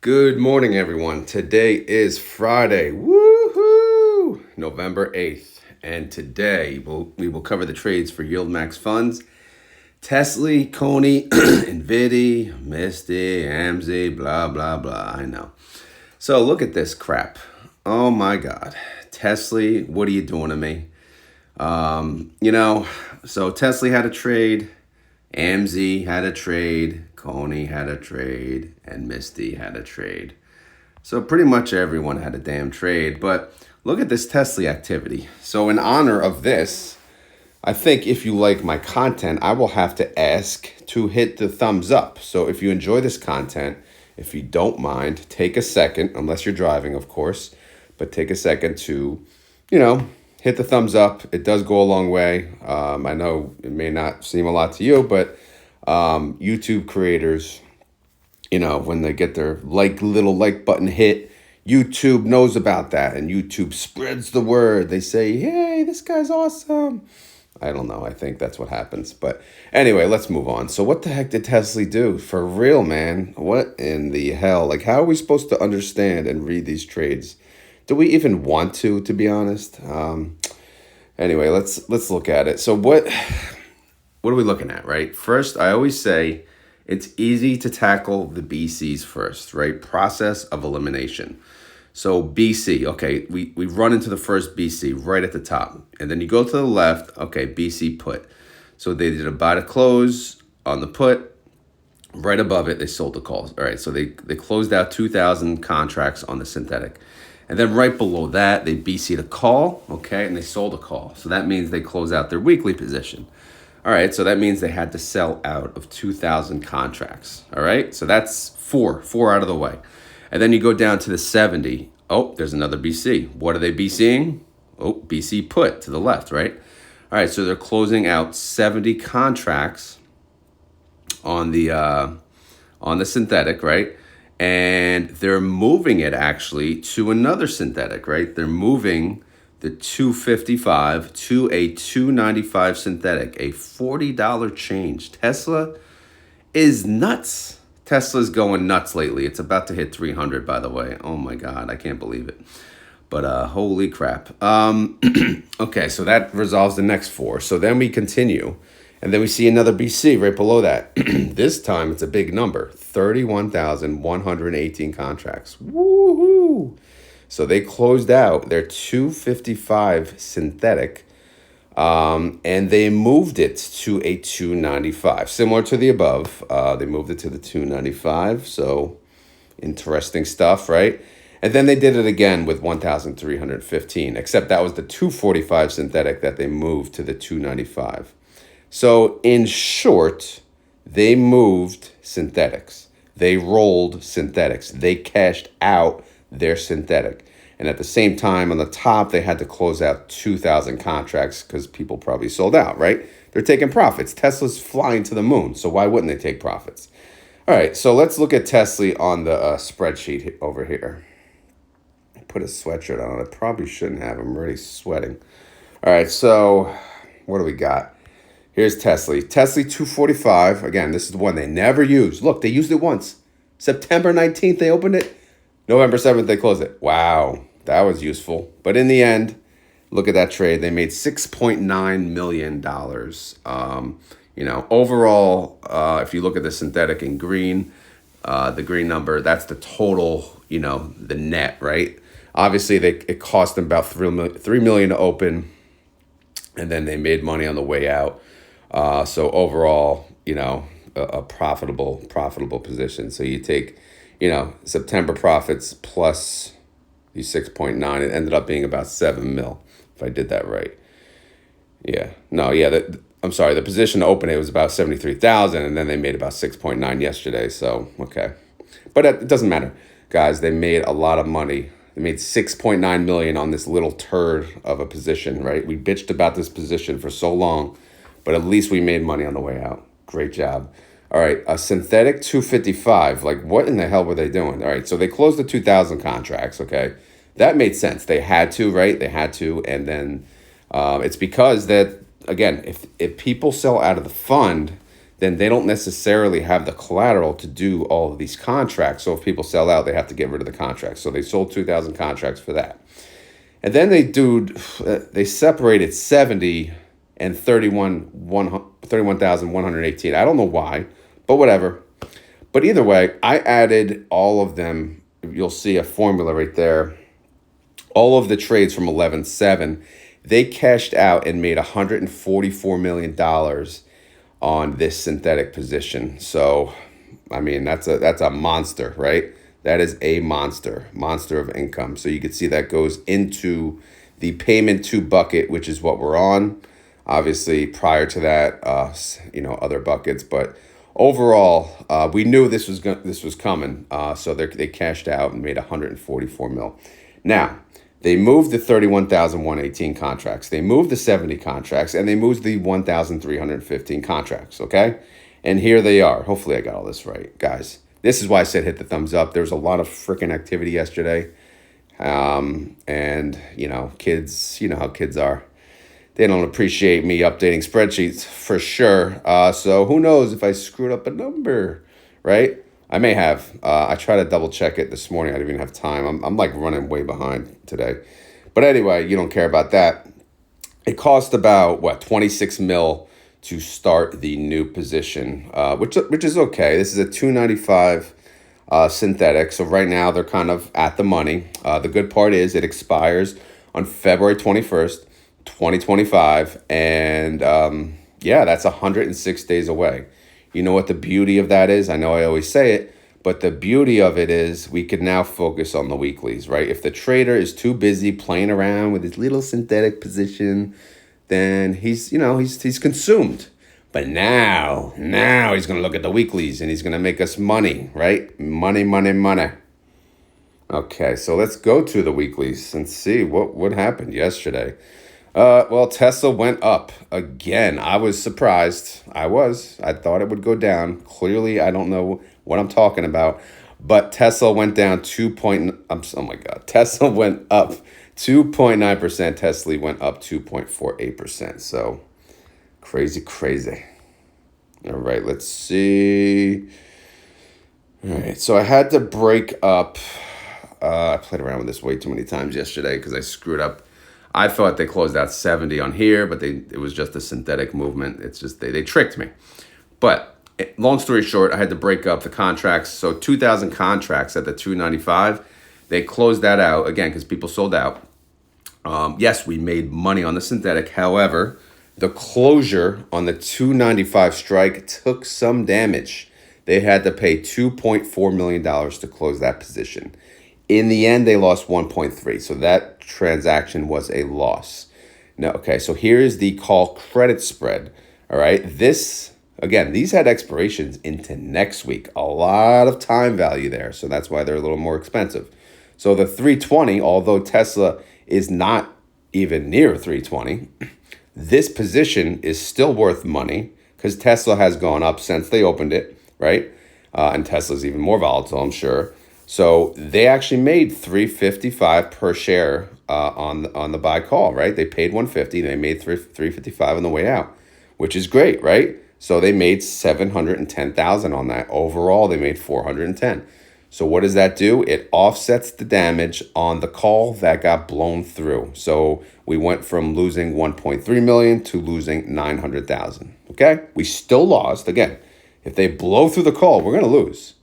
Good morning, everyone. Today is Friday. Woohoo! November 8th. And today we will cover the trades for YieldMax funds. TSLY, Cony, NVDY, Misty, AMZY, blah, blah, blah. I know. So look at this crap. Oh my God. TSLY, what are you doing to me? So TSLY had a trade. AMZY had a trade, Cony had a trade, and Misty had a trade. So pretty much everyone had a damn trade. But look at this TSLY activity. So in honor of this, I think if you like my content, I will have to ask to hit the thumbs up. So if you enjoy this content, if you don't mind, take a second, unless you're driving, of course, but take a second to, hit the thumbs up. It does go a long way. I know it may not seem a lot to you, but YouTube creators, when they get their little like button hit, YouTube knows about that and YouTube spreads the word. They say, hey, this guy's awesome. I don't know. I think that's what happens. But anyway, let's move on. So what the heck did TSLY do? For real, man? What in the hell? How are we supposed to understand and read these trades? Do we even want to be honest? Anyway, let's look at it. So what are we looking at, right? First, I always say it's easy to tackle the BCs first, right? Process of elimination. So BC, okay, we run into the first BC right at the top. And then you go to the left, okay, BC put. So they did a buy to close on the put. Right above it, they sold the calls. All right, so they closed out 2,000 contracts on the synthetic. And then right below that, they BC'd a call, okay, and they sold a call. So that means they close out their weekly position. All right, so that means they had to sell out of 2,000 contracts. All right, so that's four out of the way. And then you go down to the 70. Oh, there's another BC. What are they BCing? Oh, BC put to the left, right? All right, so they're closing out 70 contracts on the synthetic, right? And they're moving it actually to another synthetic, right? They're moving the 255 to a 295 synthetic, a $40 change. Tesla is nuts. Tesla's going nuts lately. It's about to hit 300, by the way. Oh my God, I can't believe it. But holy crap. Okay, so that resolves the next four. So then we continue. And then we see another BC right below that. This time it's a big number, 31,118 contracts. Woohoo! So they closed out their 255 synthetic, and they moved it to a 295. Similar to the above, they moved it to the 295. So interesting stuff, right? And then they did it again with 1,315, except that was the 245 synthetic that they moved to the 295. So in short, they moved synthetics. They rolled synthetics. They cashed out their synthetic. And at the same time, on the top, they had to close out 2,000 contracts because people probably sold out, right? They're taking profits. Tesla's flying to the moon, so why wouldn't they take profits? All right, so let's look at TSLY on the spreadsheet over here. Put a sweatshirt on. I probably shouldn't have. I'm already sweating. All right, so what do we got? Here's TSLY. TSLY 245. Again, this is the one they never used. Look, they used it once. September 19th, they opened it. November 7th, they closed it. Wow, that was useful. But in the end, look at that trade. They made $6.9 million. Overall, if you look at the synthetic in green, the green number, that's the total, the net, right? Obviously, it cost them about $3 million to open, and then they made money on the way out. So overall, a profitable position. So you take, September profits plus the 6.9, it ended up being about 7 mil, if I did that right. Yeah, no, yeah, I'm sorry, the position to open it was about 73,000, and then they made about 6.9 yesterday. So, okay. But it doesn't matter. Guys, they made a lot of money. They made 6.9 million on this little turd of a position, right? We bitched about this position for so long, but at least we made money on the way out. Great job. All right, a synthetic 255. What in the hell were they doing? All right, so they closed the 2,000 contracts, okay? That made sense. They had to, right? They had to, and then it's because that, again, if people sell out of the fund, then they don't necessarily have the collateral to do all of these contracts. So if people sell out, they have to get rid of the contracts. So they sold 2,000 contracts for that. And then they separated 70 and 31,118. I don't know why, but whatever. But either way, I added all of them. You'll see a formula right there. All of the trades from 11/7, they cashed out and made $144 million on this synthetic position. So, I mean, that's a monster, right? That is a monster of income. So you can see that goes into the payment to bucket, which is what we're on. Obviously, prior to that, other buckets, but overall, we knew this was coming. So they cashed out and made 144 mil. Now, they moved the 31,118 contracts. They moved the 70 contracts, and they moved the 1,315 contracts, okay? And here they are. Hopefully I got all this right, guys. This is why I said hit the thumbs up. There was a lot of freaking activity yesterday. And, kids, you know how kids are. They don't appreciate me updating spreadsheets for sure. So who knows if I screwed up a number, right? I may have. I tried to double check it this morning. I didn't even have time. I'm like running way behind today. But anyway, you don't care about that. It cost about, 26 mil to start the new position, which is okay. This is a 295 synthetic. So right now they're kind of at the money. The good part is it expires on February 21st, 2025. And that's 106 days away. You know what the beauty of that is? I know I always say it, but the beauty of it is we can now focus on the weeklies, right? If the trader is too busy playing around with his little synthetic position, then he's consumed. But now he's going to look at the weeklies and he's going to make us money, right? Money, money, money. Okay, so let's go to the weeklies and see what happened yesterday. Tesla went up again. I was surprised. I thought it would go down. Clearly, I don't know what I'm talking about. But Tesla went down Tesla went up 2.9%. Tesla went up 2.48%. So crazy. All right, let's see. All right, so I had to break up. I played around with this way too many times yesterday because I screwed up. I thought they closed out 70 on here, but it was just a synthetic movement. It's just they tricked me. But long story short, I had to break up the contracts. So 2,000 contracts at the 295, they closed that out again because people sold out. Yes, we made money on the synthetic. However, the closure on the 295 strike took some damage. They had to pay $2.4 million to close that position. In the end, they lost 1.3. So that transaction was a loss. Now, okay, so here's the call credit spread. All right, these had expirations into next week. A lot of time value there. So that's why they're a little more expensive. So the 320, although Tesla is not even near 320, this position is still worth money because Tesla has gone up since they opened it, right? And Tesla's even more volatile, I'm sure. So they actually made $3.55 per share on the buy call, right? They paid $150, they made $3.55 on the way out, which is great, right? So they made $710,000 on that. Overall, they made $410,000. So what does that do? It offsets the damage on the call that got blown through. So we went from losing 1.3 million to losing 900,000. Okay, we still lost. Again, if they blow through the call, we're gonna lose,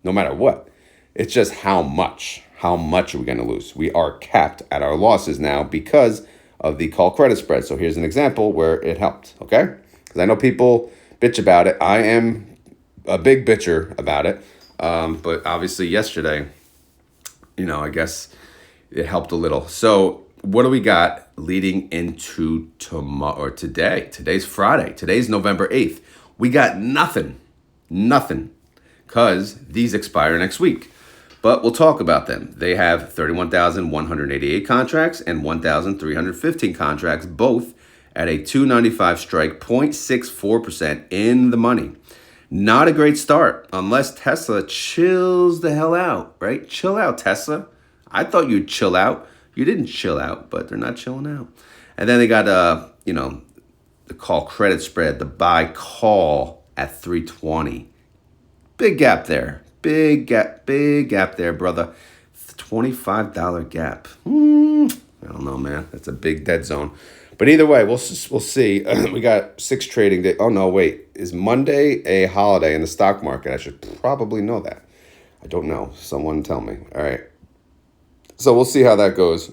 no matter what. It's just how much. How much are we going to lose? We are capped at our losses now because of the call credit spread. So here's an example where it helped, okay? Because I know people bitch about it. I am a big bitcher about it. But obviously yesterday, I guess it helped a little. So what do we got leading into tomorrow or today? Today's Friday. Today's November 8th. We got nothing because these expire next week. But we'll talk about them. They have 31,188 contracts and 1,315 contracts, both at a 295 strike, 0.64% in the money. Not a great start unless Tesla chills the hell out, right? Chill out, Tesla. I thought you'd chill out. You didn't chill out, but they're not chilling out. And then they got, the call credit spread, the buy call at 320. Big gap there. Big gap there, brother. $25 gap. I don't know, man. That's a big dead zone. But either way, we'll see. We got 6 trading days. Oh, no, wait. Is Monday a holiday in the stock market? I should probably know that. I don't know. Someone tell me. All right. So we'll see how that goes.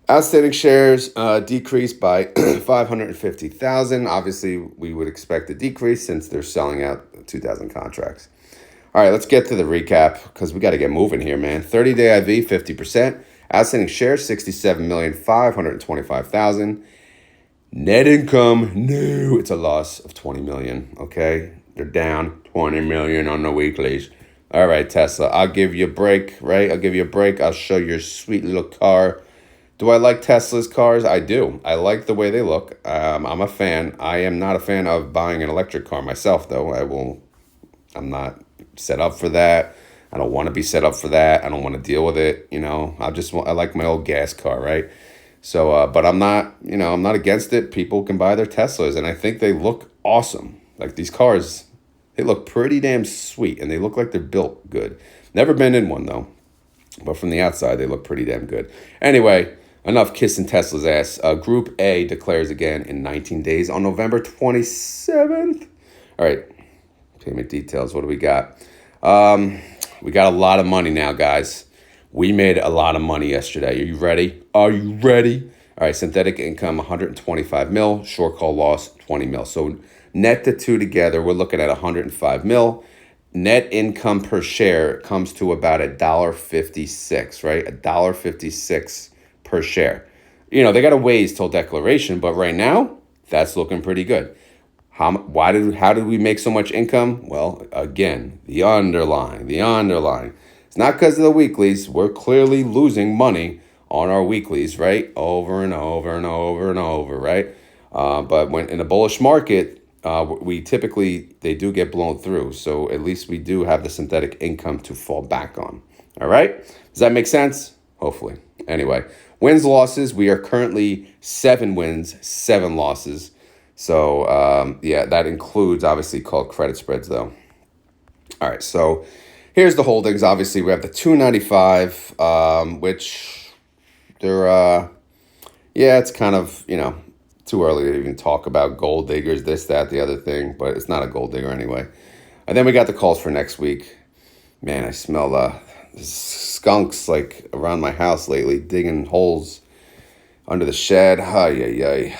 Outstanding shares decreased by 550,000. Obviously, we would expect a decrease since they're selling out 2,000 contracts. All right, let's get to the recap because we got to get moving here, man. 30-day IV, 50%. Outstanding shares, 67,525,000. Net income, no, it's a loss of 20 million, okay? They're down 20 million on the weeklies. All right, Tesla, I'll give you a break, right? I'll give you a break. I'll show your sweet little car. Do I like Tesla's cars? I do. I like the way they look. I'm a fan. I am not a fan of buying an electric car myself, though. I'm not set up for that. I don't want to be set up for that. I don't want to deal with it. You know, I like my old gas car, right? So, but I'm not against it. People can buy their Teslas, and I think they look awesome. Like these cars, they look pretty damn sweet, and they look like they're built good. Never been in one, though. But from the outside, they look pretty damn good. Anyway, enough kissing Tesla's ass. Group A declares again in 19 days on November 27th. All right, payment details. What do we got? We got a lot of money now, guys. We made a lot of money yesterday. Are you ready? Are you ready? All right, synthetic income, 125 mil. Short call loss, 20 mil. So net the two together, we're looking at 105 mil. Net income per share comes to about $1.56, right? $1.56 per share. You know, they got a ways till declaration, but right now, that's looking pretty good. How did we make so much income? Well, again, the underlying. It's not because of the weeklies. We're clearly losing money on our weeklies, right? Over and over and over and over, right? But when in a bullish market, they do get blown through. So at least we do have the synthetic income to fall back on. All right? Does that make sense? Hopefully. Anyway, wins, losses. We are currently 7 wins, 7 losses. So, that includes obviously called credit spreads, though. All right, so here's the holdings. Obviously, we have the 295, which they're, it's kind of, too early to even talk about gold diggers, this, that, the other thing, but it's not a gold digger anyway. And then we got the calls for next week. Man, I smell skunks like around my house lately, digging holes under the shed. Ay.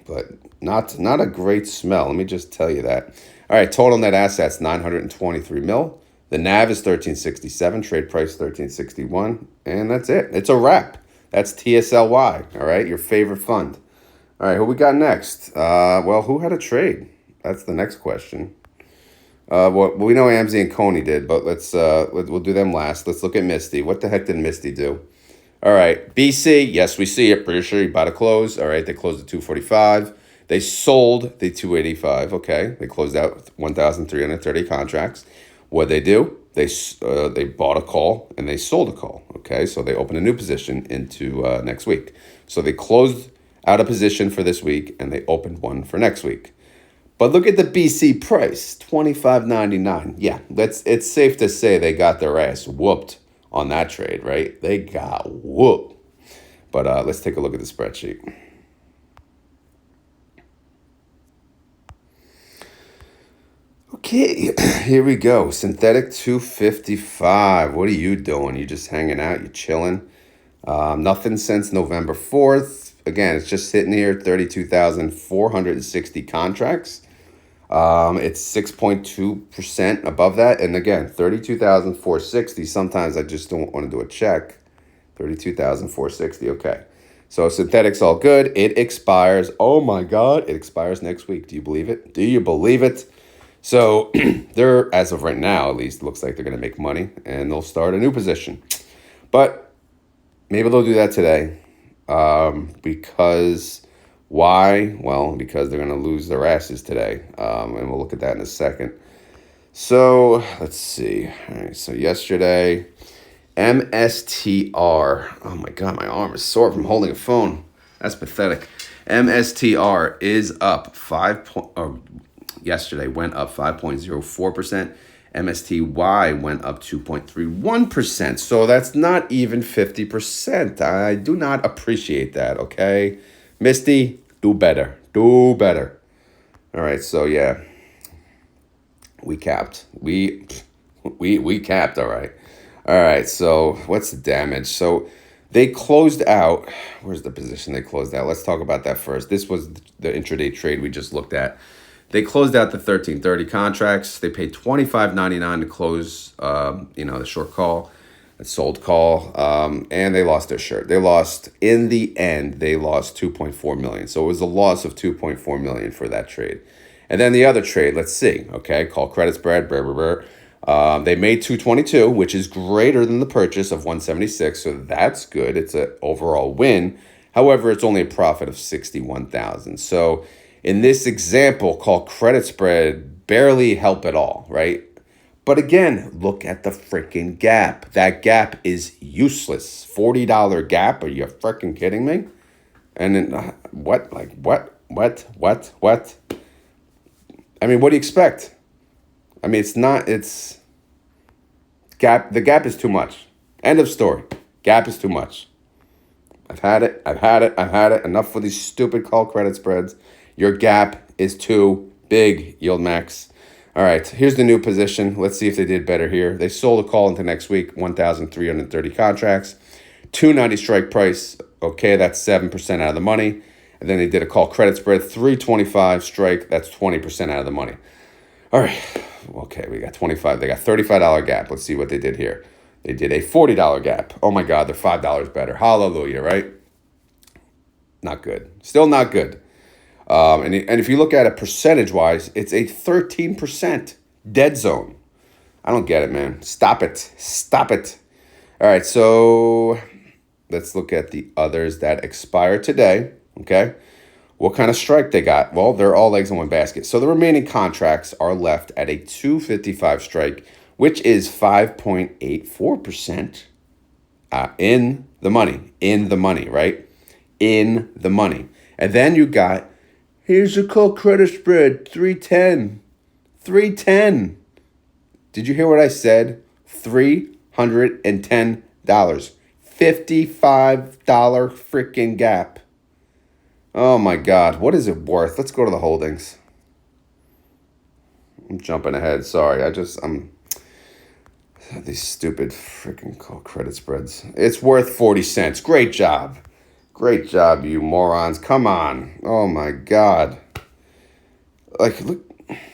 But not a great smell. Let me just tell you that. All right, total net assets, 923 mil. The NAV is 1367, trade price 1361, and that's it. It's a wrap. That's TSLY, all right, your favorite fund. All right, who we got next? Who had a trade? That's the next question. We know AMZY and Cony did, but we'll do them last. Let's look at Misty. What the heck did Misty do? All right, BC, yes, we see it. Pretty sure you bought a close. All right, they closed at 245. They sold the 285. Okay, they closed out 1,330 contracts. What they do? They bought a call and they sold a call. Okay, so they opened a new position into next week. So they closed out a position for this week and they opened one for next week. But look at the BC price, $25.99. Yeah, it's safe to say they got their ass whooped on that trade, right? They got whooped. But let's take a look at the spreadsheet. Okay, here we go. Synthetic 255. What are you doing? You just hanging out? You chilling? Nothing since November 4th. Again, it's just sitting here, 32,460 contracts. It's 6.2% above that. And again, 32,460. Sometimes I just don't want to do a check. 32,460. Okay. So synthetic's all good. It expires. Oh my God. It expires next week. Do you believe it? Do you believe it? So they're, as of right now, at least, looks like they're going to make money and they'll start a new position. But maybe they'll do that today. Because why? Well, because they're going to lose their asses today. And we'll look at that in a second. So let's see. All right. So yesterday, MSTR. Oh my God, my arm is sore from holding a phone. That's pathetic. MSTR is up yesterday went up 5.04%. MSTY went up 2.31%. So that's not even 50%. I do not appreciate that, okay? Misty, do better. Do better. All right, so yeah. We capped. We capped, all right. All right, so what's the damage? So they closed out. Where's the position they closed out? Let's talk about that first. This was the intraday trade we just looked at. They closed out the 1330 contracts. They paid $25.99 to close, the short call, the sold call, and they lost their shirt. They lost, in the end, they lost 2.4 million. So it was a loss of 2.4 million for that trade. And then the other trade, let's see, okay, call credit spread, they made 222, which is greater than the purchase of 176, so that's good. It's an overall win. However, it's only a profit of 61,000. So in this example, call credit spread barely help at all, right? But again, look at the freaking gap. That gap is useless. $40 gap? Are you freaking kidding me? And then what? Like what? I mean, what do you expect? I mean, it's gap. The gap is too much. End of story. Gap is too much. I've had it. Enough for these stupid call credit spreads. Your gap is too big, YieldMax. All right, here's the new position. Let's see if they did better here. They sold a call into next week, 1,330 contracts, 290 strike price. Okay, that's 7% out of the money. And then they did a call credit spread, 325 strike. That's 20% out of the money. All right. Okay, we got 25. They got $35 gap. Let's see what they did here. They did a $40 gap. Oh my God, they're $5 better. Hallelujah, right? Not good. Still not good. And if you look at it percentage-wise, it's a 13% dead zone. I don't get it, man. Stop it. All right, so let's look at the others that expire today, okay? What kind of strike they got? Well, they're all eggs in one basket. So the remaining contracts are left at a 255 strike, which is 5.84% in the money, right? In the money. And then you got, here's a call credit spread, 310. Did you hear what I said? $310. $55 freaking gap. Oh my God, what is it worth? Let's go to the holdings. I'm jumping ahead. Sorry, these stupid freaking call credit spreads. It's worth 40 cents. Great job, you morons. Come on. Oh my God. Like, look,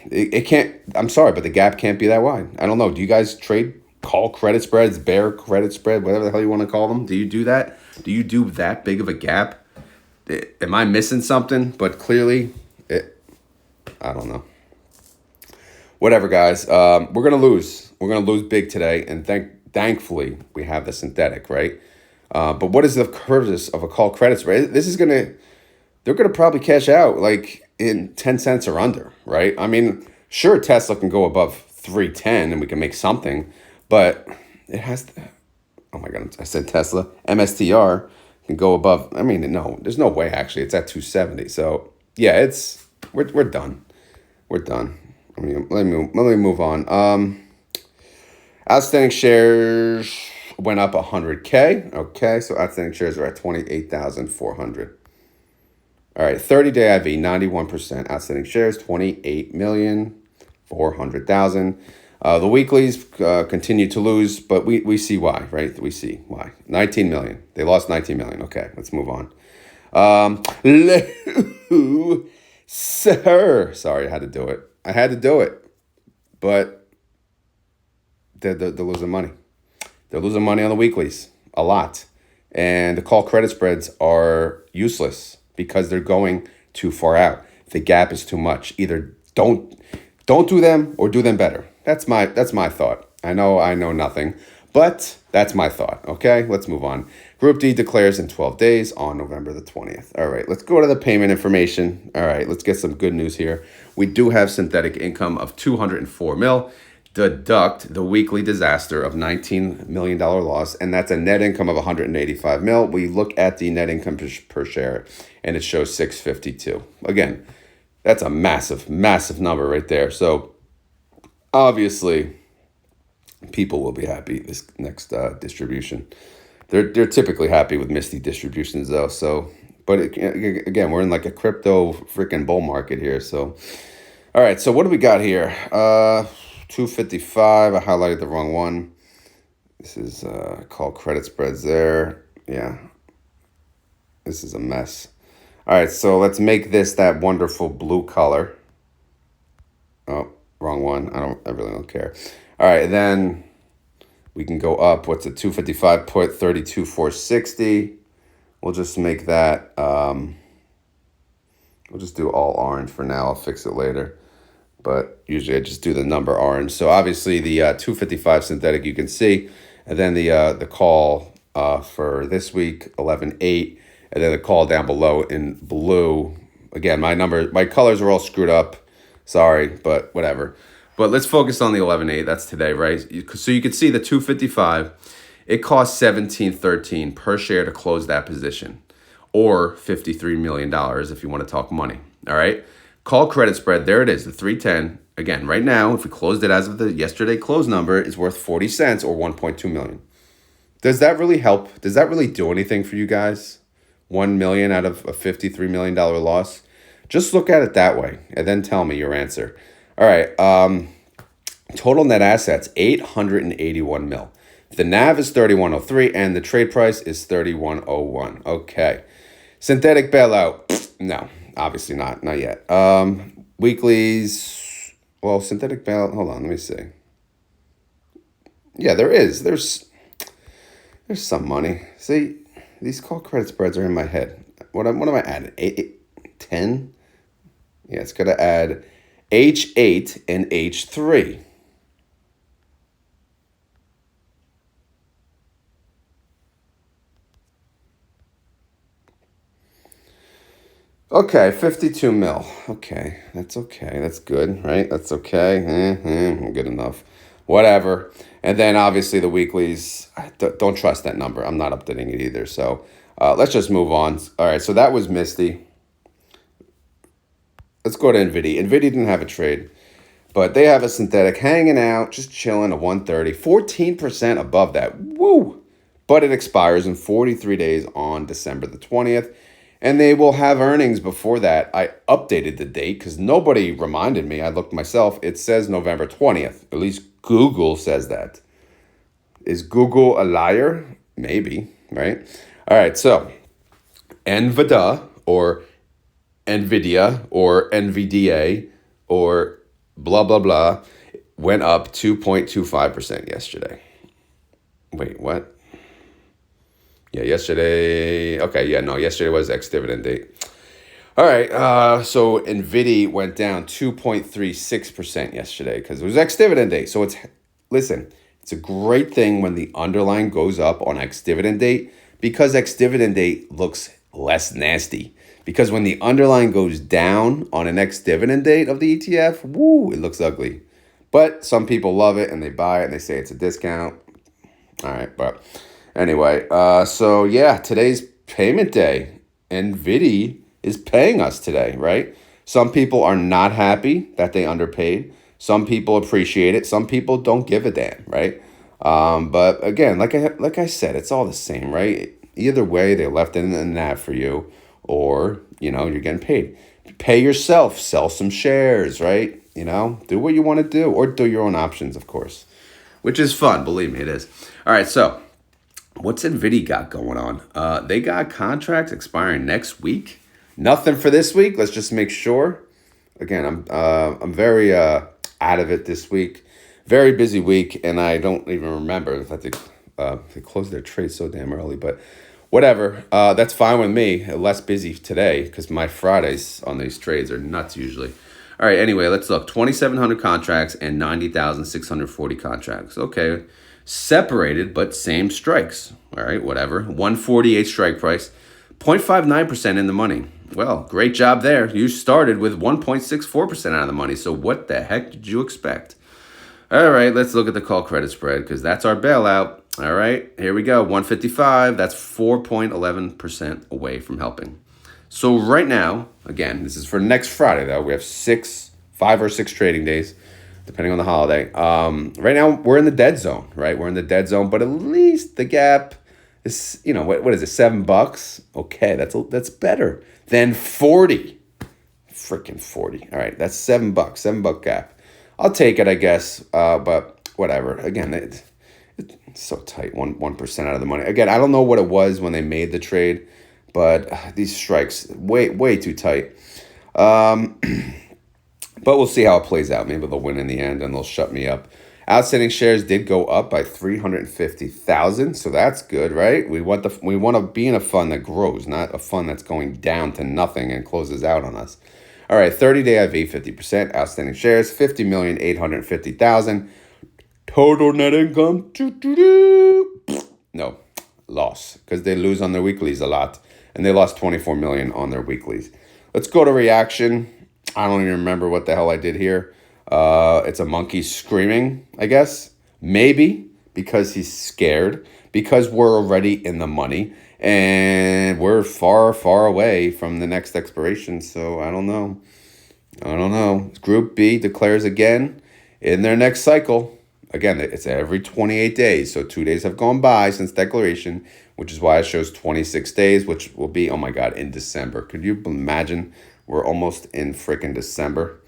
it can't. I'm sorry, but the gap can't be that wide. I don't know. Do you guys trade call credit spreads, bear credit spread, whatever the hell you want to call them? Do you do that? Do you do that big of a gap? Am I missing something? But clearly, I don't know. Whatever, guys. We're going to lose. We're going to lose big today. And thankfully, we have the synthetic, right? But what is the purpose of a call credit spread? They're going to probably cash out like in 10 cents or under, right? I mean, sure, Tesla can go above 310 and we can make something, but it has to, oh my God, I said Tesla, MSTR can go above. I mean, no, there's no way actually. It's at 270. So yeah, we're done. We're done. I mean, let me move on. Outstanding shares went up 100K. Okay, so outstanding shares are at 28,400. All right, 30-day IV, 91%. Outstanding shares, 28,400,000. The weeklies continue to lose, but we see why, right? We see why. 19 million. They lost 19 million. Okay, let's move on. Sir. Sorry, I had to do it. But they're losing money. They're losing money on the weeklies, a lot. And the call credit spreads are useless because they're going too far out. The gap is too much. Either don't do them or do them better. That's my thought. I know nothing, but that's my thought. Okay, let's move on. Group D declares in 12 days on November the 20th. All right, let's go to the payment information. All right, let's get some good news here. We do have synthetic income of 204 mil. Deduct the weekly disaster of $19 million loss, and that's a net income of 185 mil. We look at the net income per share, and it shows 652. Again, That's a massive, massive number right there. So obviously, people will be happy this next distribution. They're typically happy with Misty distributions though. So, but again, we're in like a crypto freaking bull market here. So, all right. So what do we got here? 255. I highlighted the wrong one. This is called credit spreads there. Yeah, this is a mess. All right, so let's make this that wonderful blue color. Oh, wrong one. I really don't care. All right, then we can go up. What's it? 255. Put 32,460. We'll just make that. We'll just do all orange for now. I'll fix it later. But usually I just do the number orange. So obviously the 255 synthetic you can see, and then the call for this week 11.8, and then the call down below in blue. Again, my colors are all screwed up. Sorry, but whatever. But let's focus on the 11.8. That's today, right? So you can see the 255. It costs $17.13 per share to close that position, or $53 million if you want to talk money. All right. Call credit spread. There it is, the 310. Again, right now, if we closed it as of the yesterday close number, it's worth 40 cents or 1.2 million. Does that really help? Does that really do anything for you guys? 1 million out of a $53 million loss? Just look at it that way and then tell me your answer. All right. Total net assets, 881 mil. The NAV is 3103 and the trade price is 3101. Okay. Synthetic bailout. No, obviously not. Not yet. Weeklies. Well, synthetic bailout. Hold on. Let me see. Yeah, there is. There's some money. See, these call credit spreads are in my head. What am I adding? 10? Yeah, it's going to add H8 and H3. Okay, 52 mil. Okay, that's okay. That's good, right? That's okay. Good enough. Whatever. And then obviously the weeklies, don't trust that number. I'm not updating it either. So let's just move on. All right, so that was Misty. Let's go to NVDY. NVIDIA didn't have a trade, but they have a synthetic hanging out, just chilling at 130, 14% above that. Woo! But it expires in 43 days on December the 20th. And they will have earnings before that. I updated the date because nobody reminded me. I looked myself. It says November 20th. At least Google says that. Is Google a liar? Maybe, right? All right, so NVDY or Nvidia or NVDA or blah, blah, blah went up 2.25% yesterday. Wait, what? Yeah, yesterday. Okay, yeah, no, yesterday was ex-dividend date. All right, so NVIDIA went down 2.36% yesterday because it was ex-dividend date. So listen, it's a great thing when the underlying goes up on ex-dividend date because ex-dividend date looks less nasty. Because when the underlying goes down on an ex-dividend date of the ETF, woo, it looks ugly. But some people love it and they buy it and they say it's a discount. All right, but anyway, so yeah, today's payment day. NVIDIA is paying us today, right? Some people are not happy that they underpaid. Some people appreciate it. Some people don't give a damn, right? But again, like I said, it's all the same, right? Either way, they left it in the NAV for you, or you're getting paid. Pay yourself, sell some shares, right? Do what you want to do, or do your own options, of course, which is fun. Believe me, it is. All right, so what's NVIDIA got going on? They got contracts expiring next week. Nothing for this week. Let's just make sure. Again, I'm very out of it this week. Very busy week, and I don't even remember that they closed their trade so damn early. But whatever, that's fine with me. Less busy today because my Fridays on these trades are nuts usually. All right. Anyway, let's look. 2,700 contracts and 90,640 contracts. Okay. Separated, but same strikes. All right, whatever. 148 strike price, 0.59% in the money. Well, great job there. You started with 1.64% out of the money. So what the heck did you expect? All right, let's look at the call credit spread because that's our bailout. All right, here we go. 155. That's 4.11% away from helping. So right now, again, this is for next Friday though. We have 5 or 6 trading days, depending on the holiday. Right now we're in the dead zone, right? We're in the dead zone, but at least the gap is, what is it, $7? Okay, that's better than 40. Freaking 40. All right, that's $7, $7 gap. I'll take it, I guess. But whatever. Again, it's so tight. 1% out of the money. Again, I don't know what it was when they made the trade, but these strikes way too tight. But we'll see how it plays out. Maybe they'll win in the end and they'll shut me up. Outstanding shares did go up by 350,000, so that's good, right? We want to be in a fund that grows, not a fund that's going down to nothing and closes out on us. All right, 30-day IV 50%, outstanding shares 50,850,000. Total net income, no, loss, because they lose on their weeklies a lot, and they lost 24 million on their weeklies. Let's go to reaction. I don't even remember what the hell I did here. It's a monkey screaming, I guess. Maybe because he's scared, because we're already in the money, and we're far away from the next expiration. So I don't know. Group B declares again in their next cycle. Again, it's every 28 days. So 2 days have gone by since declaration, which is why it shows 26 days, which will be, oh my God, in December. Could you imagine? We're almost in freaking December.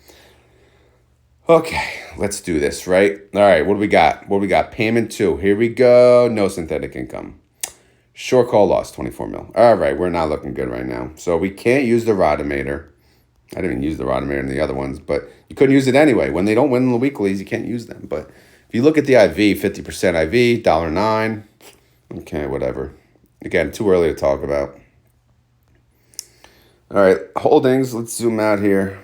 Okay, let's do this, right? All right, what do we got? Payment 2. Here we go. No synthetic income. Short call loss, 24 mil. All right, we're not looking good right now. So we can't use the Rodometer. I didn't even use the Rodometer in the other ones, but you couldn't use it anyway. When they don't win the weeklies, you can't use them. But if you look at the IV, 50% IV, $1.09. Okay, whatever. Again, too early to talk about. All right, holdings. Let's zoom out here.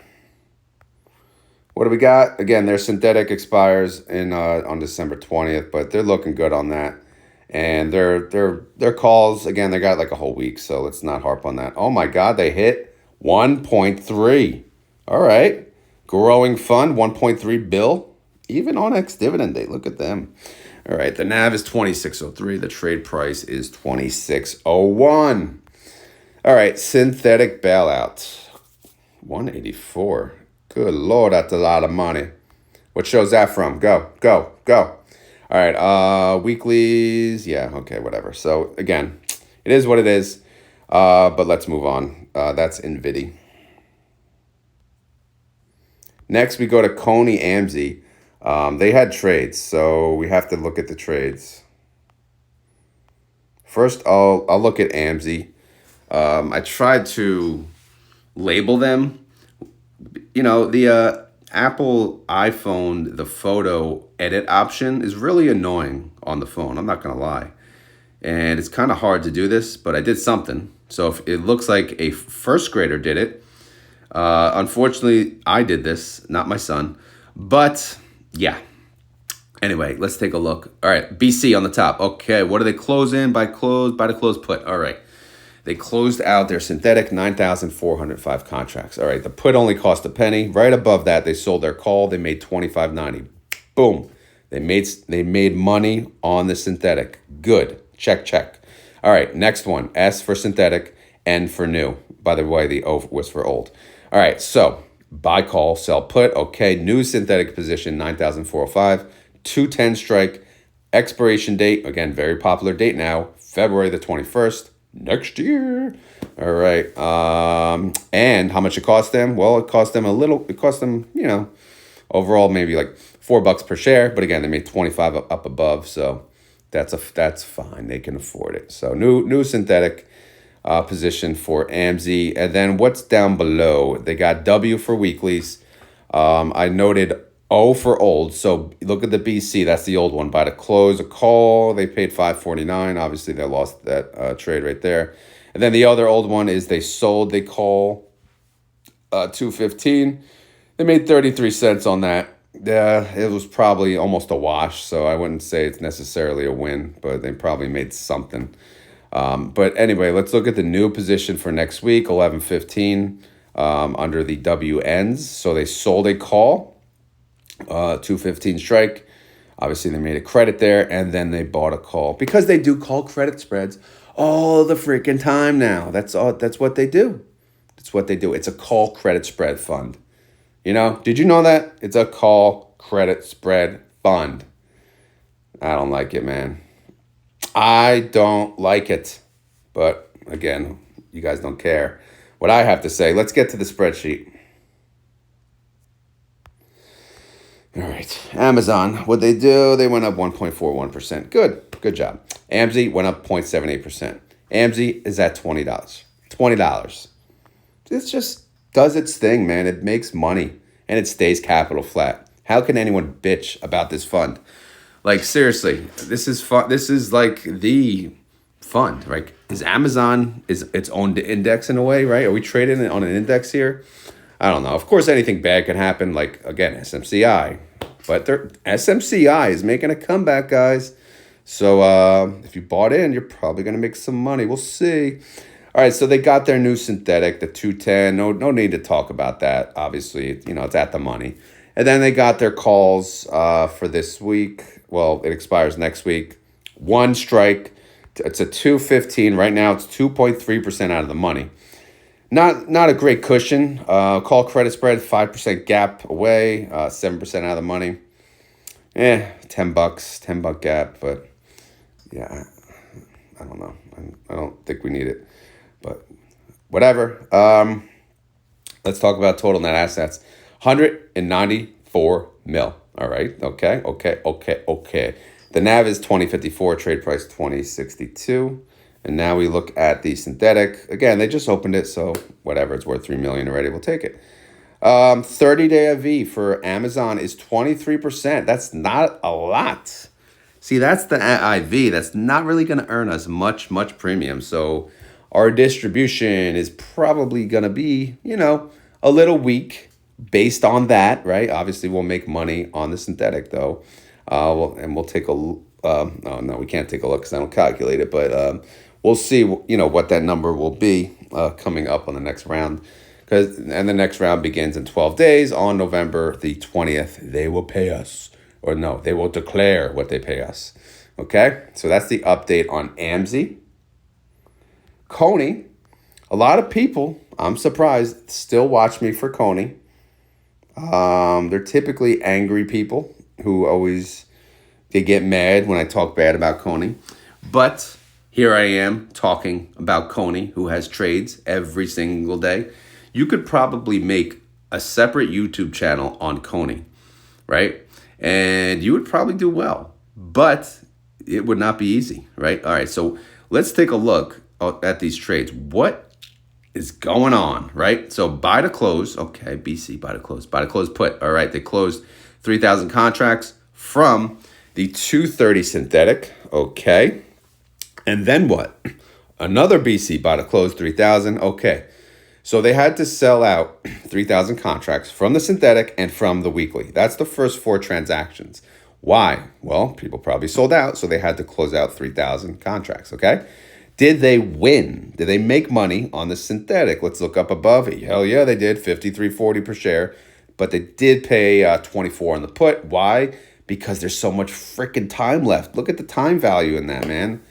What do we got? Again, their synthetic expires on December 20th, but they're looking good on that. And their calls, again, they got like a whole week, so let's not harp on that. Oh my God, they hit 1.3. All right. Growing fund, 1.3 bill. Even on ex-dividend day, look at them. All right, the NAV is 2603. The trade price is 2601. All right, synthetic bailout, 184. Good Lord, that's a lot of money. What show's that from? Go. All right, weeklies. Yeah, okay, whatever. So, again, it is what it is. But let's move on. That's NVDY. Next, we go to Cony AMZY. They had trades, so we have to look at the trades. First, I'll look at AMZY. I tried to label them. The Apple iPhone, the photo edit option is really annoying on the phone. I'm not going to lie. And it's kind of hard to do this, but I did something. So if it looks like a first grader did it. Unfortunately, I did this, not my son. But yeah. Anyway, let's take a look. All right, BC on the top. Okay, what do they close in by the close put? All right. They closed out their synthetic 9,405 contracts. All right, the put only cost a penny. Right above that, they sold their call. They made $25.90. Boom. They made money on the synthetic. Good. Check. All right, next one. S for synthetic, N for new. By the way, the O was for old. All right, so buy call, sell put. Okay, new synthetic position, 9,405. 210 strike. Expiration date, again, very popular date now, February the 21st. Next year. All right. And how much it cost them? Well, it cost them overall maybe like $4 per share. But again, they made 25 up above. So that's fine. They can afford it. So new synthetic position for AMZY. And then what's down below? They got W for weeklies. I noted O for old. So look at the BC. That's the old one. By the close, a call. They paid $5.49. Obviously, they lost that trade right there. And then the other old one is they sold. They call $2.15. They made 33 cents on that. Yeah, it was probably almost a wash. So I wouldn't say it's necessarily a win, but they probably made something. But anyway, let's look at the new position for next week, 11:15, under the WNs. So they sold a call. 215 strike. Obviously, they made a credit there, and then they bought a call because they do call credit spreads all the freaking time now. That's what they do. It's what they do. It's a call credit spread fund. You know, did you know that? It's a call credit spread fund. I don't like it, man. I don't like it. But again, you guys don't care what I have to say. Let's get to the spreadsheet. All right, Amazon, what they do, they went up 1.41%. Good job. AMZY went up 0.78%. AMZY is at $20. $20. It just does its thing, man. It makes money, and it stays capital flat. How can anyone bitch about this fund? Like, seriously, this is fun. This is like the fund, right? Is Amazon is its own index in a way, right? Are we trading on an index here? I don't know. Of course, anything bad could happen, like, again, SMCI. But SMCI is making a comeback, guys. So if you bought in, you're probably going to make some money. We'll see. All right, so they got their new synthetic, the 210. No need to talk about that. Obviously, you know, it's at the money. And then they got their calls for this week. Well, it expires next week. One strike. It's a 215. Right now, it's 2.3% out of the money. Not a great cushion. Call credit spread, 5% gap away, 7% out of the money. $10, $10 gap, but yeah, I don't know. I don't think we need it, but whatever. Let's talk about total net assets. 194 mil. All right. Okay. The NAV is 2054, trade price 2062. And now we look at the synthetic. Again, they just opened it, so whatever. It's worth $3 million already. We'll take it. 30-day IV for Amazon is 23%. That's not a lot. See, that's the IV. That's not really going to earn us much premium. So our distribution is probably going to be, you know, a little weak based on that, right? Obviously, we'll make money on the synthetic, though. We'll take a no, we can't take a look because I don't calculate it, but we'll see, you know, what that number will be coming up on the next round. And the next round begins in 12 days. On November the 20th, they will pay us. Or no, they will declare what they pay us. Okay? So that's the update on AMZY. Cony. A lot of people, I'm surprised, still watch me for Cony. They're typically angry people who they get mad when I talk bad about Cony. But here I am talking about Cony, who has trades every single day. You could probably make a separate YouTube channel on Cony, right? And you would probably do well, but it would not be easy, right? All right, so let's take a look at these trades. What is going on, right? So buy to close, okay, BC, buy to close put. All right, they closed 3,000 contracts from the 230 synthetic, okay. And then what? Another BC buy to close 3,000, okay. So they had to sell out 3,000 contracts from the synthetic and from the weekly. That's the first 4 transactions. Why? Well, people probably sold out, so they had to close out 3,000 contracts, okay? Did they win? Did they make money on the synthetic? Let's look up above it. Hell yeah, they did, $53.40 per share. But they did pay $24 on the put. Why? Because there's so much freaking time left. Look at the time value in that, man.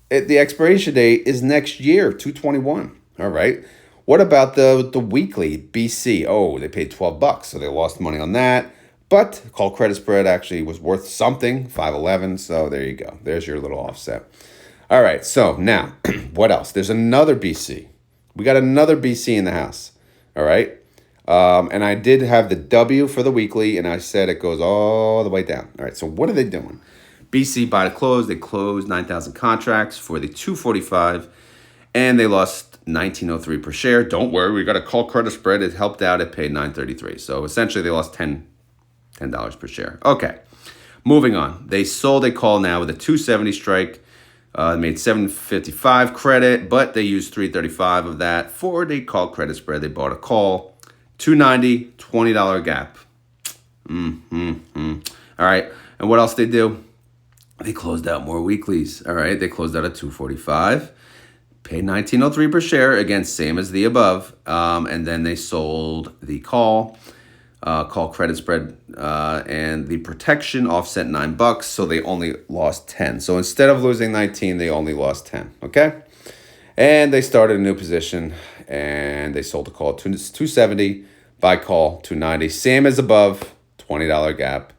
The expiration date is next year, 2/21. All right. What about the weekly BC? Oh, they paid $12, so they lost money on that. But call credit spread actually was worth something, 511. So there you go. There's your little offset. All right. So now, what else? There's another BC. We got another BC in the house. All right. And I did have the W for the weekly, and I said it goes all the way down. All right. So what are they doing? BC buy to close. They closed 9,000 contracts for the 245, and they lost 19.03 per share. Don't worry, we got a call credit spread. It helped out. It paid 9.33. So essentially, they lost $10 per share. Okay, moving on. They sold a call now with a 270 strike. They made 755 credit, but they used 335 of that for the call credit spread. They bought a call, 290, $20 gap. All right, and what else they do? They closed out more weeklies. All right, they closed out at 245, paid 19.03 per share. Again, same as the above. And then they sold the call credit spread, and the protection offset $9. So they only lost 10. So instead of losing 19, they only lost 10. Okay, and they started a new position and they sold a call at 270, buy call 290, same as above, $20 gap.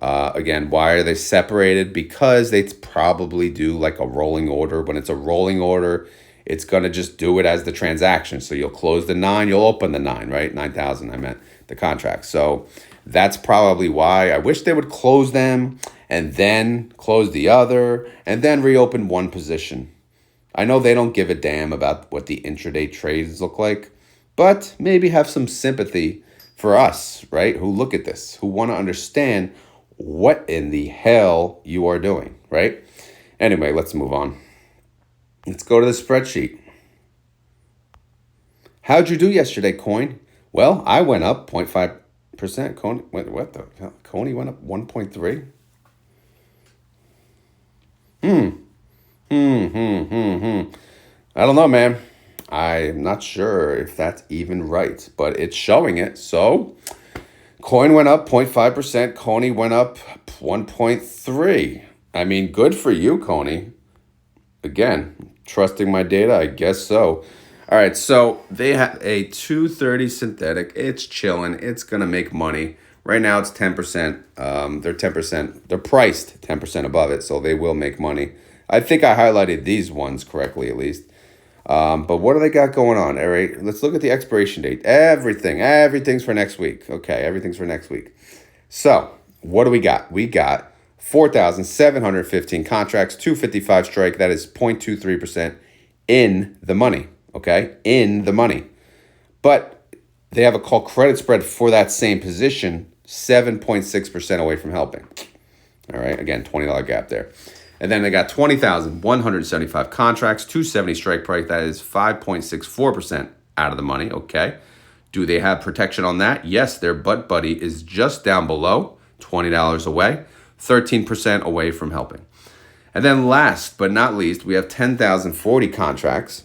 Again, why are they separated? Because they probably do like a rolling order. When it's a rolling order, it's going to just do it as the transaction. So you'll close the 9, you'll open the 9, right? 9,000, I meant the contract. So that's probably why. I wish they would close them and then close the other and then reopen one position. I know they don't give a damn about what the intraday trades look like, but maybe have some sympathy for us, right? Who look at this, who want to understand what in the hell you are doing, right? Anyway, let's move on. Let's go to the spreadsheet. How'd you do yesterday, Coin? Well, I went up 0.5%. Cony, what the hell? Cony went up 1.3? I don't know, man. I'm not sure if that's even right, but it's showing it. So, Coin went up 0.5%. Cony went up 1.3. I mean, good for you, Cony. Again, trusting my data, I guess so. All right, so they have a 230 synthetic. It's chilling. It's going to make money. Right now, it's 10%. They're 10%. They're priced 10% above it, so they will make money. I think I highlighted these ones correctly, at least. But what do they got going on? All right, let's look at the expiration date. Everything's for next week. Okay, everything's for next week. So what do we got? We got 4,715 contracts, 255 strike. That is 0.23% in the money. Okay, in the money. But they have a call credit spread for that same position, 7.6% away from helping. All right, again, $20 gap there. And then they got 20,175 contracts, 270 strike price. That is 5.64% out of the money. Okay. Do they have protection on that? Yes, their butt buddy is just down below, $20 away, 13% away from helping. And then last but not least, we have 10,040 contracts.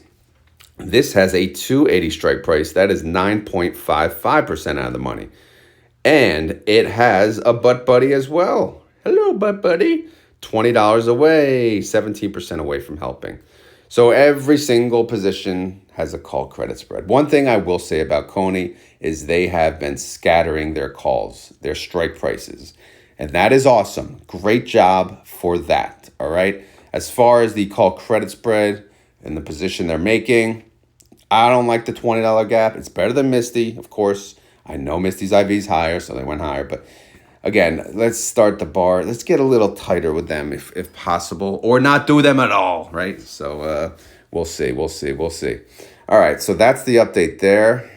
This has a 280 strike price. That is 9.55% out of the money. And it has a butt buddy as well. Hello, butt buddy. $20 away, 17% away from helping. So every single position has a call credit spread. One thing I will say about Cony is they have been scattering their calls, their strike prices. And that is awesome. Great job for that, all right? As far as the call credit spread and the position they're making, I don't like the $20 gap. It's better than Misty, of course. I know Misty's IV is higher, so they went higher, but again, let's start the bar. Let's get a little tighter with them if possible, or not do them at all, right? So we'll see. All right, so that's the update there.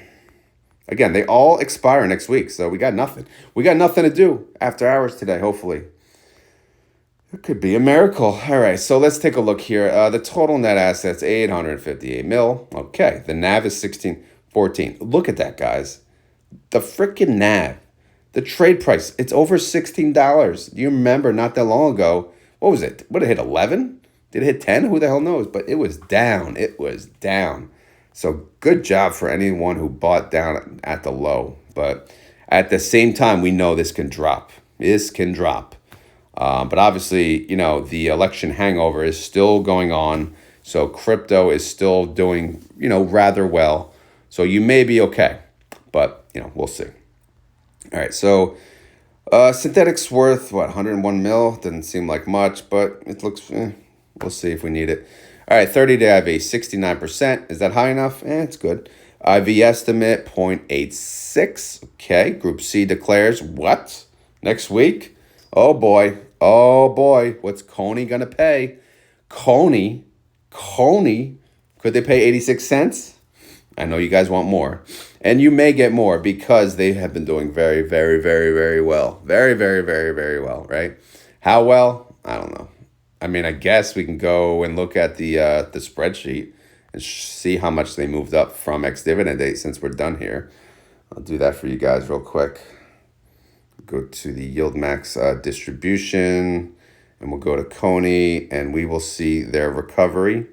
Again, they all expire next week, so we got nothing. We got nothing to do after hours today, hopefully. It could be a miracle. All right, so let's take a look here. The total net assets, 858 mil. Okay, the NAV is 1614. Look at that, guys. The freaking NAV. The trade price, it's over $16. Do you remember not that long ago? What was it? What did it hit, 11? Did it hit 10? Who the hell knows? But it was down. It was down. So good job for anyone who bought down at the low. But at the same time, we know this can drop. This can drop. But obviously, you know, the election hangover is still going on. So crypto is still doing, you know, rather well. So you may be okay. But, you know, we'll see. All right, so synthetic's worth, what, 101 mil? Doesn't seem like much, but it looks, we'll see if we need it. All right, 30-day IV, 69%. Is that high enough? It's good. IV estimate, 0.86. Okay, Group C declares what? Next week? Oh, boy. What's Cony going to pay? Cony, could they pay 86 cents? I know you guys want more. And you may get more because they have been doing very, very, very, very well. Very, very, very, very well, right? How well? I don't know. I mean, I guess we can go and look at the spreadsheet and see how much they moved up from ex-dividend date since we're done here. I'll do that for you guys real quick. Go to the YieldMax distribution, and we'll go to Cony, and we will see their recovery.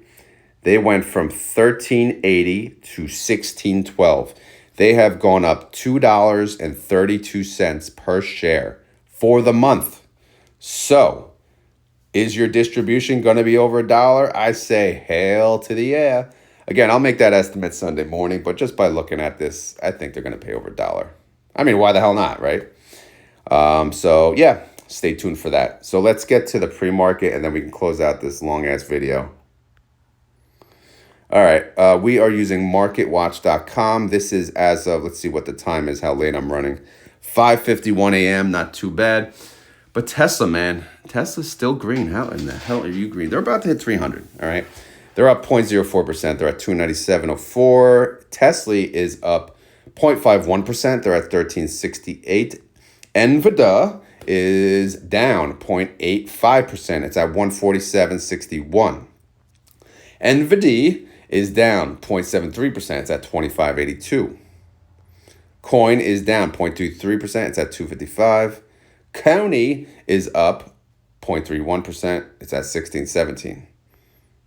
They went from 1380 to 1612. They have gone up $2.32 per share for the month. So, is your distribution going to be over $1? I say hail to the yeah. Again, I'll make that estimate Sunday morning, but just by looking at this, I think they're going to pay over $1. I mean, why the hell not, right? So yeah, stay tuned for that. So let's get to the pre-market and then we can close out this long-ass video. All right, we are using marketwatch.com. This is as of, let's see what the time is, how late I'm running. 5:51 a.m., not too bad. But Tesla, man, Tesla's still green. How in the hell are you green? They're about to hit 300, all right? They're up 0.04%. They're at 297.04. TSLY is up 0.51%. They're at 1368. NVDY is down 0.85%. It's at 147.61. NVDY is down 0.73%. It's at 25.82. Coin is down 0.23%. It's at 255. Cony is up 0.31%. It's at 1617.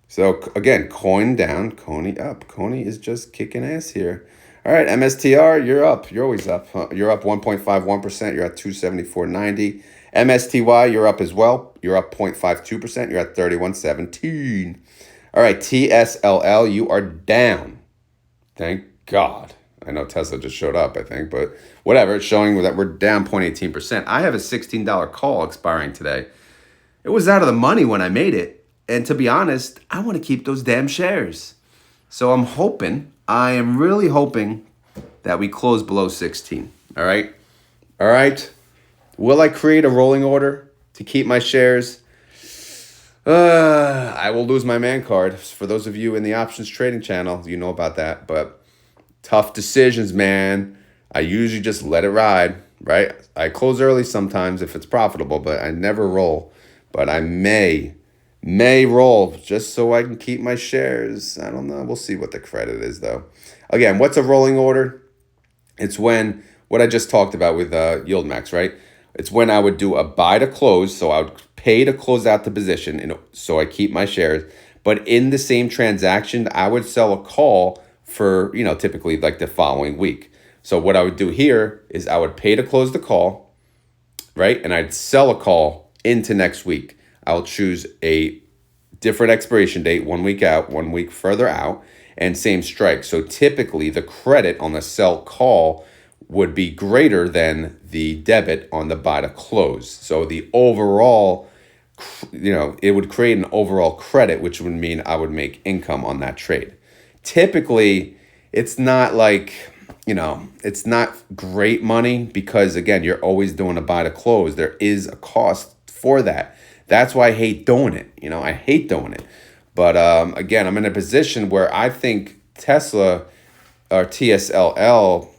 So again, coin down, Cony up. Cony is just kicking ass here. All right, MSTR, you're up. You're always up. You're up 1.51%. You're at 274.90. MSTY, you're up as well. You're up 0.52%. You're at 31.17. All right, TSLL, you are down. Thank God. I know Tesla just showed up, I think, but whatever. It's showing that we're down 0.18%. I have a $16 call expiring today. It was out of the money when I made it. And to be honest, I want to keep those damn shares. So I am really hoping that we close below 16. All right? All right? Will I create a rolling order to keep my shares? I will lose my man card. For those of you in the options trading channel, you know about that. But tough decisions, man. I usually just let it ride, right? I close early sometimes if it's profitable, but I never roll. But I may roll just so I can keep my shares. I don't know. We'll see what the credit is, though. Again, what's a rolling order? It's when, what I just talked about with YieldMax, right? It's when I would do a buy to close, so I would pay to close out the position, so I keep my shares. But in the same transaction, I would sell a call for, typically like the following week. So what I would do here is I would pay to close the call, right? And I'd sell a call into next week. I'll choose a different expiration date, 1 week out, 1 week further out, and same strike. So typically the credit on the sell call would be greater than the debit on the buy to close. So the overall, it would create an overall credit, which would mean I would make income on that trade. Typically, it's not like, it's not great money because, again, you're always doing a buy to close. There is a cost for that. That's why I hate doing it. I hate doing it. But again, I'm in a position where I think Tesla or TSLL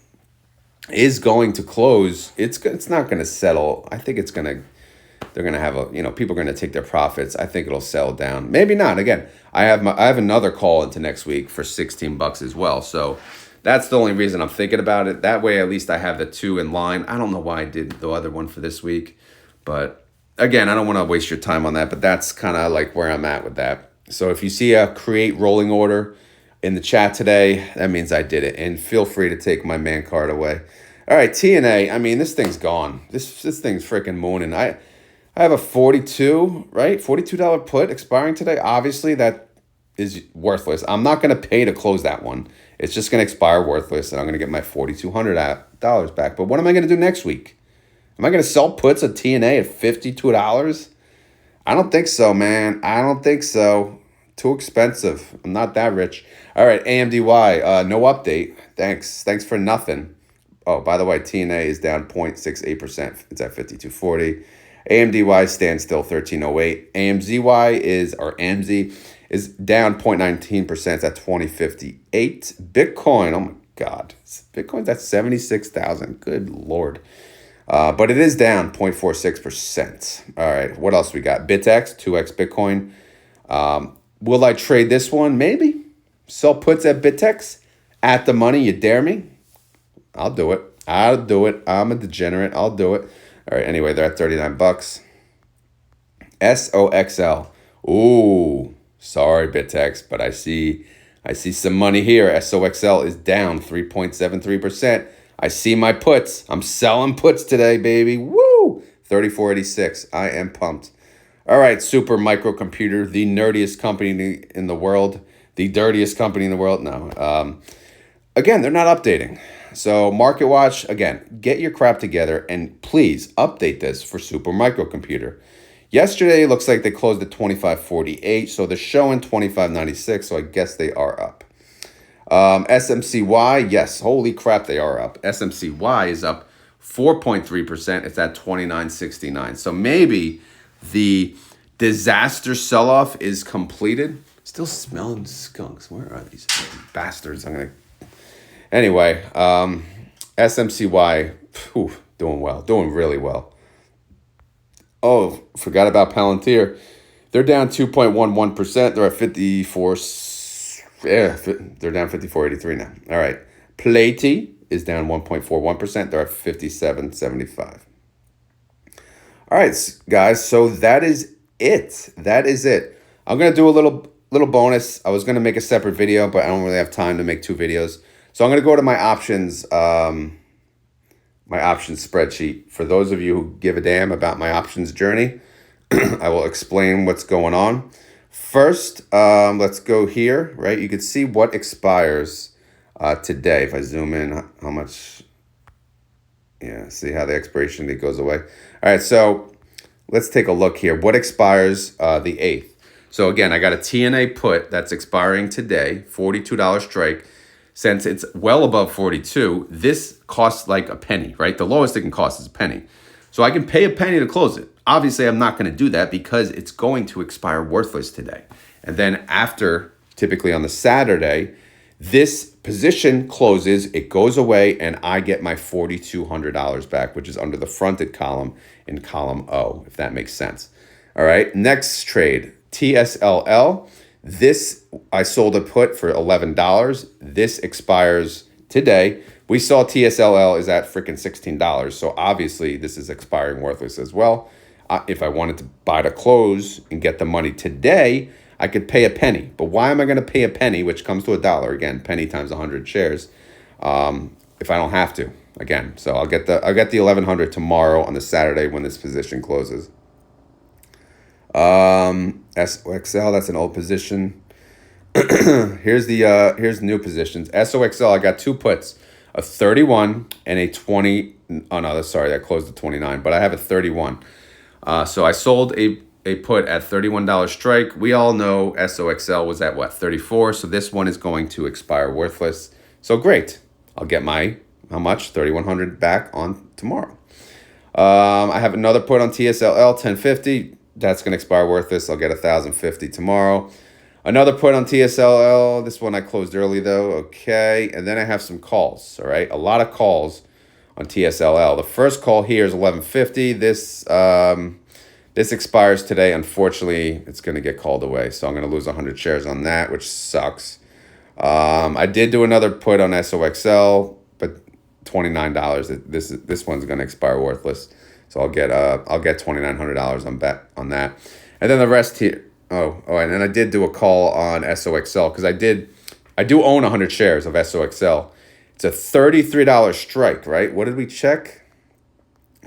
is going to close. It's not going to settle. I think they're going to have people are going to take their profits. I think it'll settle down. Maybe not. Again, I have another call into next week for $16 as well. So that's the only reason I'm thinking about it. That way, at least I have the two in line. I don't know why I did the other one for this week, but again, I don't want to waste your time on that, but that's kind of like where I'm at with that. So if you see a create rolling order in the chat today, that means I did it. And feel free to take my man card away. All right, TNA. I mean, this thing's gone. This thing's freaking mooning. I have a 42, right? $42 put expiring today. Obviously, that is worthless. I'm not going to pay to close that one. It's just going to expire worthless, and I'm going to get my $4,200 back. But what am I going to do next week? Am I going to sell puts at TNA at $52? I don't think so, man. I don't think so. Too expensive. I'm not that rich. All right, AMZY, no update. Thanks for nothing. Oh, by the way, TNA is down 0.68%. It's at 52.40. AMZY stands still 13.08. AMZY is down 0.19%. It's at 20.58. Bitcoin, oh my God. Bitcoin's at 76,000. Good Lord. But it is down 0.46%. All right, what else we got? BitX, 2x Bitcoin. Will I trade this one? Maybe. Sell puts at BitX at the money. You dare me? I'll do it. I'm a degenerate. I'll do it. All right, anyway, they're at $39. SOXL. Ooh, sorry, BitX, but I see some money here. SOXL is down 3.73%. I see my puts. I'm selling puts today, baby. Woo! 34.86. I am pumped. All right, Super Microcomputer, the nerdiest company in the world. the dirtiest company in the world? No. Again, they're not updating. So Market Watch, again, get your crap together and please update this for Super Microcomputer. Yesterday, it looks like they closed at 25.48, so they're showing 25.96, so I guess they are up. SMCY, yes, holy crap, they are up. SMCY is up 4.3%. It's at 29.69. So maybe the disaster sell-off is completed. Still smelling skunks. Where are these bastards? Anyway, SMCY, doing well, doing really well. Oh, forgot about Palantir. They're down 2.11%. They're at 54. Yeah, they're down 54.83 now. All right. Platy is down 1.41%. They're at 57.75. All right, guys. So that is it. That is it. I'm gonna do a little bonus. I was gonna make a separate video, but I don't really have time to make 2 videos. So I'm gonna go to my options. My options spreadsheet. For those of you who give a damn about my options journey, I will explain what's going on. First, let's go here, right? You can see what expires today. If I zoom in, how much, yeah, see how the expiration date goes away. All right, so let's take a look here. What expires the 8th? So again, I got a TNA put that's expiring today, $42 strike. Since it's well above 42, this costs like a penny, right? The lowest it can cost is a penny. So I can pay a penny to close it. Obviously, I'm not going to do that because it's going to expire worthless today. And then after, typically on the Saturday, this position closes, it goes away, and I get my $4,200 back, which is under the fronted column in column O, if that makes sense. All right, next trade, TSLL. This, I sold a put for $11. This expires today. We saw TSLL is at freaking $16. So obviously this is expiring worthless as well. If I wanted to buy to close and get the money today, I could pay a penny. But why am I going to pay a penny, which comes to $1? Again, penny times 100 shares, if I don't have to. Again, so I'll get the 1100 tomorrow on the Saturday when this position closes. SOXL, that's an old position. Here's the new positions. SOXL, I got 2 puts, a 31 and a 20. Oh no, sorry, that closed at 29, but I have a 31. So I sold a put at $31 strike. We all know SOXL was at what, 34. So this one is going to expire worthless. So great. I'll get my, how much? 3,100 back on tomorrow. I have another put on TSLL, 1050. That's going to expire worthless. I'll get 1,050 tomorrow. Another put on TSLL. This one I closed early though. Okay. And then I have some calls. All right. A lot of calls on TSLL. The first call here is 1150. This expires today. Unfortunately, it's going to get called away. So I'm going to lose 100 shares on that, which sucks. I did do another put on SOXL, but $29. This one's going to expire worthless. So I'll get $2,900 on bet on that. And then the rest here. And then I did do a call on SOXL because I do own 100 shares of SOXL. It's a $33 strike, right? What did we check?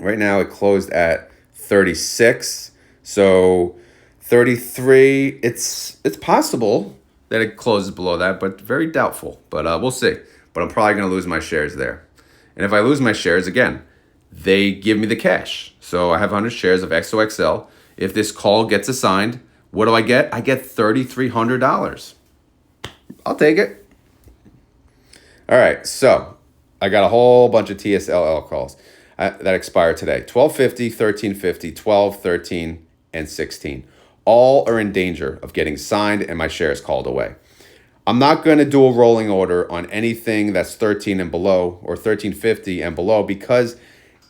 Right now it closed at 36. So 33, it's possible that it closes below that, but very doubtful. But we'll see. But I'm probably going to lose my shares there. And if I lose my shares, again, they give me the cash. So I have 100 shares of XOXL. If this call gets assigned, what do I get? I get $3,300. I'll take it. All right, so I got a whole bunch of TSLL calls that expire today. 1250, 1350, 12, 13, and 16. All are in danger of getting signed and my shares called away. I'm not going to do a rolling order on anything that's 13 and below or 1350 and below because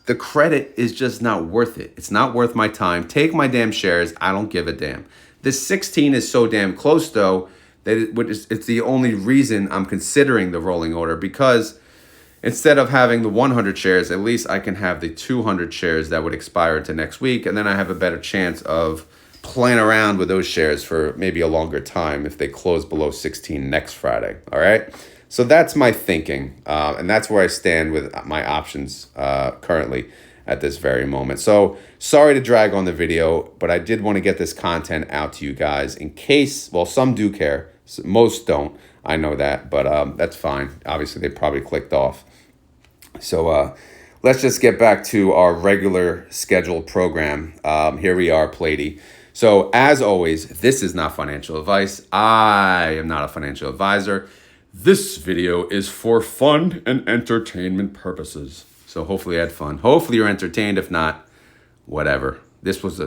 the credit is just not worth it. It's not worth my time. Take my damn shares. I don't give a damn. This 16 is so damn close, though, that it's the only reason I'm considering the rolling order because instead of having the 100 shares, at least I can have the 200 shares that would expire into next week, and then I have a better chance of playing around with those shares for maybe a longer time if they close below 16 next Friday, all right? So that's my thinking, and that's where I stand with my options currently at this very moment. So sorry to drag on the video, but I did want to get this content out to you guys in case, well, some do care. So most don't. I know that, but that's fine. Obviously, they probably clicked off. So let's just get back to our regular scheduled program. Here we are, Plady. So as always, this is not financial advice. I am not a financial advisor. This video is for fun and entertainment purposes. So hopefully you had fun. Hopefully you're entertained. If not, whatever. This was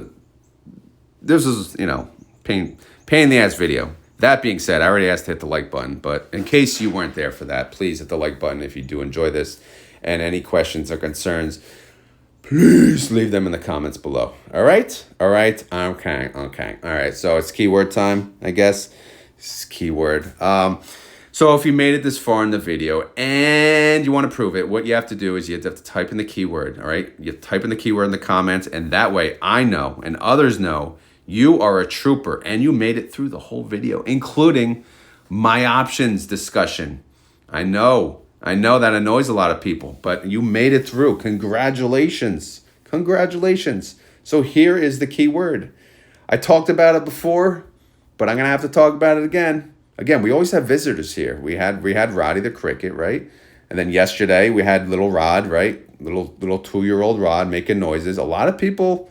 pain in the ass video. That being said, I already asked to hit the like button, but in case you weren't there for that, please hit the like button if you do enjoy this. And any questions or concerns, please leave them in the comments below. All right? Okay. All right, so it's keyword time, I guess. It's keyword. So if you made it this far in the video and you want to prove it, what you have to do is you have to type in the keyword, all right? You type in the keyword in the comments, and that way I know and others know you are a trooper and you made it through the whole video, including my options discussion. I know that annoys a lot of people, but you made it through. Congratulations. So here is the keyword. I talked about it before, but I'm going to have to talk about it again. Again, we always have visitors here. We had Roddy the cricket, right? And then yesterday we had little Rod, right? Little 2-year-old Rod making noises. A lot of people,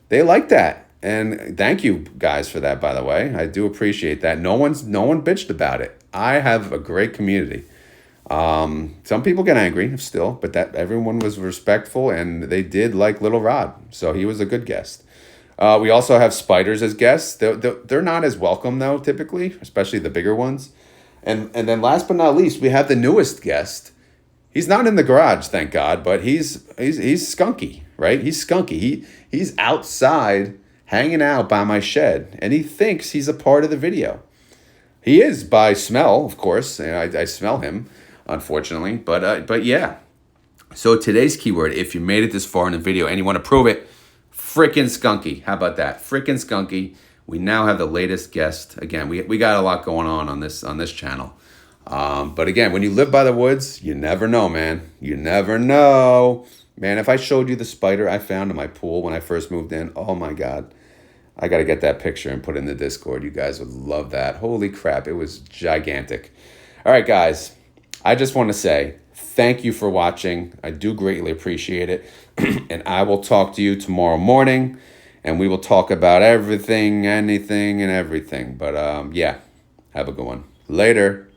they like that. And thank you guys for that, by the way. I do appreciate that. No one bitched about it. I have a great community. Some people get angry still, but that everyone was respectful and they did like little Rod. So he was a good guest. We also have spiders as guests. They're not as welcome though, typically, especially the bigger ones. And then last but not least, we have the newest guest. He's not in the garage, thank God, but he's skunky, right? He's skunky. He's outside hanging out by my shed, and he thinks he's a part of the video. He is by smell, of course. And I smell him, unfortunately. But yeah. So today's keyword, if you made it this far in the video and you want to prove it, frickin' skunky. How about that? Frickin' skunky. We now have the latest guest. Again, we got a lot going on this channel. But again, when you live by the woods, you never know, man. You never know. Man, if I showed you the spider I found in my pool when I first moved in, oh my God. I got to get that picture and put it in the Discord. You guys would love that. Holy crap, it was gigantic. All right, guys, I just want to say thank you for watching. I do greatly appreciate it. And I will talk to you tomorrow morning, and we will talk about everything, anything, and everything. But yeah, have a good one. Later.